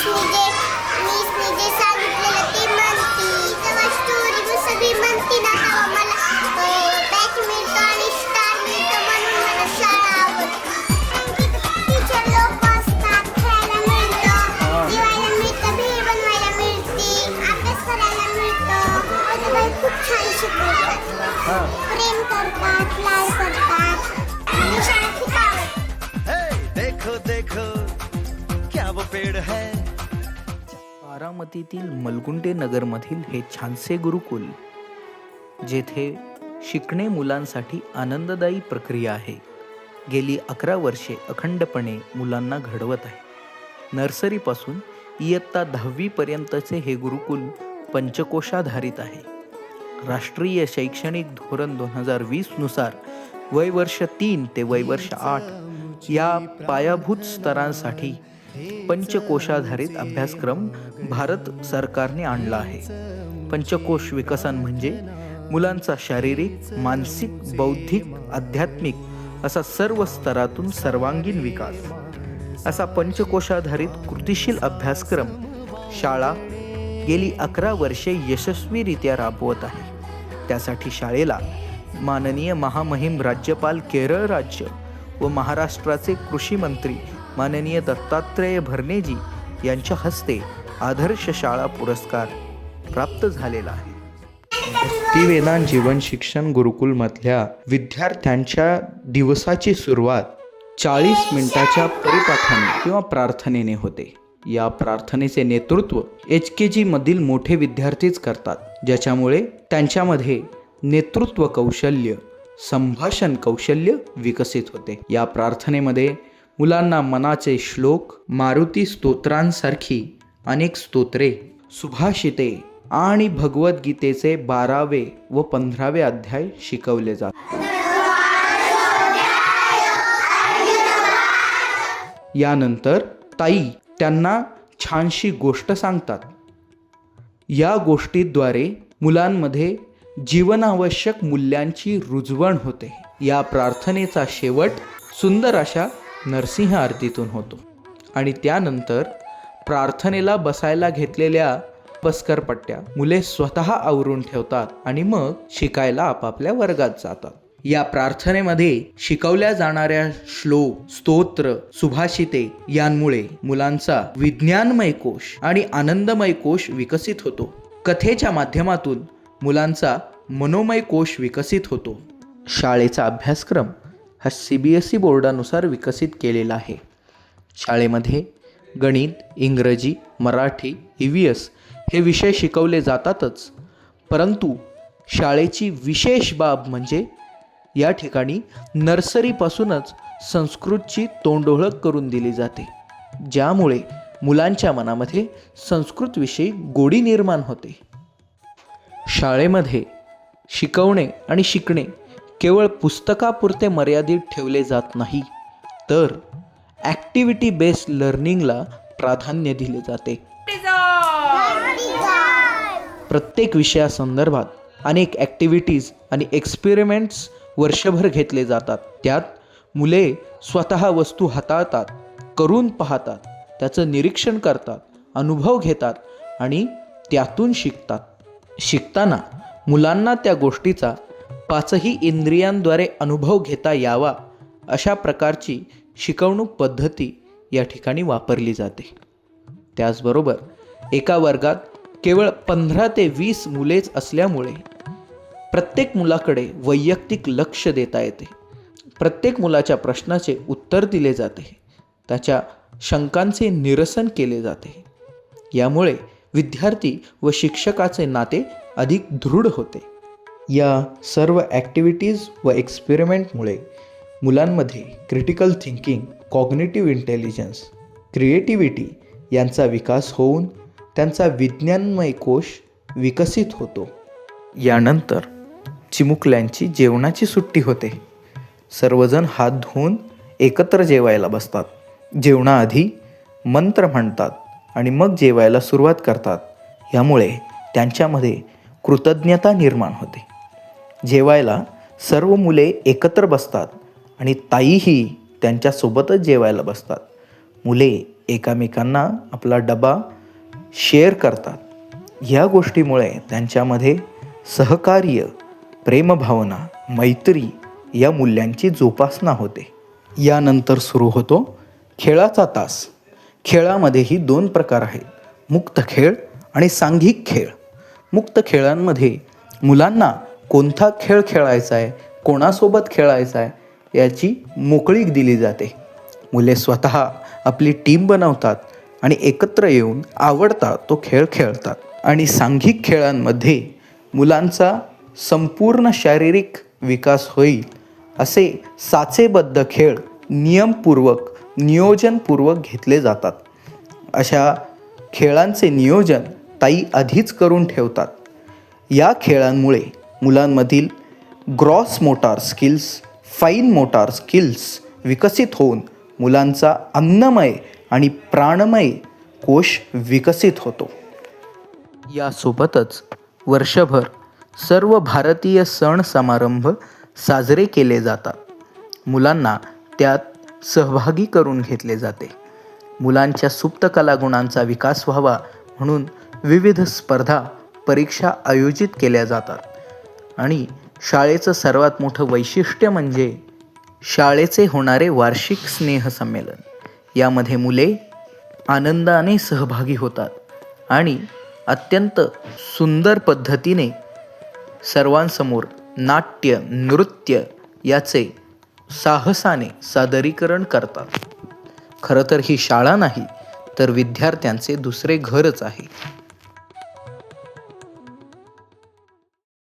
मिसने जे सांगितलेलं ते म्हणती तेव्हा स्टोरी सगळी म्हणती ना तेव्हा मला बॅच मिळतो आणि स्टार मिळतो म्हणून मला शाळा आवडते. टीचर लोक असतात, खेळायला मिळतं, जेवायला मिळतं, भेळ बनवायला मिळते, अभ्यास करायला मिळतं. आजोबाई खूप छान शिकवतात, प्रेम करतात, लाड करतात. मला शाळा खूप आवडते. देखो देखो क्या वो पेड़ है. बारामतीतील मलगुंडे नगरमधील हे छानसे गुरुकुल, जेथे शिकणे मुलांसाठी आनंददायी प्रक्रिया आहे, गेली 11 वर्षे अखंडपणे मुलांना घडवत आहे. नर्सरीपासून इयत्ता 10वी पर्यंतचे हे गुरुकुल पंचकोशाधारित आहे. राष्ट्रीय शैक्षणिक धोरण 2020 नुसार वयवर्ष 3 ते वयवर्ष 8 या पायाभूत स्तरांसाठी पंचकोशाधारित अभ्यासक्रम भारत सरकारने आणला आहे. पंचकोश विकसन म्हणजे मुलांचा शारीरिक, मानसिक, बौद्धिक, आध्यात्मिक असा सर्व स्तरातून सर्वांगीण विकास. असा पंचकोशाधारित कृतिशील अभ्यासक्रम शाळा गेली 11 वर्षे यशस्वीरित्या राबवत आहे. त्यासाठी शाळेला माननीय महामहिम राज्यपाल केरळ राज्य व महाराष्ट्राचे कृषी मंत्री माननीय दत्तात्रय भरणेजी यांच्या हस्ते आदर्श शाळा पुरस्कार प्राप्त झालेला आहे. भक्तिवेदांत जीवन शिक्षण गुरुकुलमधल्या विद्यार्थ्यांच्या दिवसाची सुरुवात 40 मिनिटाच्या परिपाठाने किंवा प्रार्थनेने होते. या प्रार्थनेचे नेतृत्व HKG मधील मोठे विद्यार्थीच करतात, ज्याच्यामुळे त्यांच्यामध्ये नेतृत्व कौशल्य, संभाषण कौशल्य विकसित होते. या प्रार्थनेमध्ये मुलांना मनाचे श्लोक, मारुती स्तोत्रांसारखी अनेक स्तोत्रे, सुभाषिते आणि भगवद्गीतेचे 12वे व 15वे अध्याय शिकवले जातात. यानंतर ताई त्यांना छानशी गोष्ट सांगतात. या गोष्टीद्वारे मुलांमध्ये जीवनावश्यक मूल्यांची रुजवण होते. या प्रार्थनेचा शेवट सुंदर अशा नरसिंह आरतीतून होतो आणि त्यानंतर प्रार्थनेला बसायला घेतलेल्या बसकरपट्ट्या मुले स्वतः आवरून ठेवतात आणि मग शिकायला आपापल्या वर्गात जातात. या प्रार्थनेमध्ये शिकवल्या जाणाऱ्या श्लोक, स्तोत्र, सुभाषिते यांमुळे मुलांचा विज्ञानमय कोश आणि आनंदमय कोश विकसित होतो. कथेच्या माध्यमातून मुलांचा मनोमय कोश विकसित होतो. शाळेचा अभ्यासक्रम हा CBSE बोर्डानुसार विकसित केलेला आहे. शाळेमध्ये गणित, इंग्रजी, मराठी, EVS हे विषय शिकवले जातातच, परंतु शाळेची विशेष बाब म्हणजे या ठिकाणी नर्सरीपासूनच संस्कृतची तोंडओळख करून दिली जाते, ज्यामुळे मुलांच्या मनामध्ये संस्कृतविषयी गोडी निर्माण होते. शाळेमध्ये शिकवणे आणि शिकणे केवळ पुस्तकापुरते मर्यादित ठेवले जात नाही, तर ॲक्टिव्हिटी बेस्ड लर्निंगला प्राधान्य दिले जाते. प्रत्येक विषयासंदर्भात अनेक ॲक्टिव्हिटीज आणि एक्सपेरिमेंट्स वर्षभर घेतले जातात. त्यात मुले स्वतः वस्तू हाताळतात, करून पाहतात, त्याचं निरीक्षण करतात, अनुभव घेतात आणि त्यातून शिकतात. शिकताना मुलांना त्या गोष्टीचा 5ही इंद्रियांद्वारे अनुभव घेता यावा अशा प्रकारची शिकवणूक पद्धती या ठिकाणी वापरली जाते. त्याचबरोबर एका वर्गात केवळ 15 ते 20 मुलेच असल्यामुळे प्रत्येक मुलाकडे वैयक्तिक लक्ष देता येते. प्रत्येक मुलाच्या प्रश्नाचे उत्तर दिले जाते, त्याच्या शंकांचे निरसन केले जाते. यामुळे विद्यार्थी व शिक्षकाचे नाते अधिक दृढ होते. या सर्व ॲक्टिव्हिटीज व एक्सपेरिमेंटमुळे मुलांमध्ये critical thinking, cognitive intelligence, creativity यांचा विकास होऊन त्यांचा विज्ञानमय कोश विकसित होतो. यानंतर चिमुकल्यांची जेवणाची सुट्टी होते. सर्वजण हात धुवून एकत्र जेवायला बसतात. जेवणाआधी मंत्र म्हणतात आणि मग जेवायला सुरुवात करतात. यामुळे त्यांच्यामध्ये कृतज्ञता निर्माण होते. जेवायला सर्व मुले एकत्र बसतात आणि ताईही त्यांच्यासोबतच जेवायला बसतात. मुले एकमेकांना आपला डबा शेअर करतात. ह्या गोष्टीमुळे त्यांच्यामध्ये सहकार्य, प्रेमभावना, मैत्री या मूल्यांची जोपासना होते. यानंतर सुरू होतो खेळाचा तास. खेळामध्येही 2 प्रकार आहेत, मुक्त खेळ आणि सांघिक खेळ. मुक्त खेळांमध्ये मुलांना कोणता खेळ खेळायचा आहे, कोणासोबत खेळायचा आहे याची मोकळीक दिली जाते. मुले स्वतः आपली टीम बनवतात आणि एकत्र येऊन आवडता तो खेळ खेळतात. आणि सांघिक खेळांमध्ये मुलांचा संपूर्ण शारीरिक विकास होईल असे साचेबद्ध खेळ नियमपूर्वक, नियोजनपूर्वक घेतले जातात. अशा खेळांचे नियोजन ताई आधीच करून ठेवतात. या खेळांमुळे मुलांमधील gross motor skills, fine motor skills विकसित होऊन मुलांचा अन्नमय आणि प्राणमय कोश विकसित होतो. यासोबतच वर्षभर सर्व भारतीय सण समारंभ साजरे केले जातात. मुलांना त्यात सहभागी करून घेतले जाते. मुलांच्या सुप्त कलागुणांचा विकास व्हावा म्हणून विविध स्पर्धा, परीक्षा आयोजित केल्या जातात. आणि शाळेचं सर्वात मोठं वैशिष्ट्य म्हणजे शाळेचे होणारे वार्षिक स्नेहसंमेलन. यामध्ये मुले आनंदाने सहभागी होतात आणि अत्यंत सुंदर पद्धतीने सर्वांसमोर नाट्य, नृत्य याचे साहसाने सादरीकरण करतात. खरं तर ही शाळा नाही तर विद्यार्थ्यांचे दुसरे घरच आहे.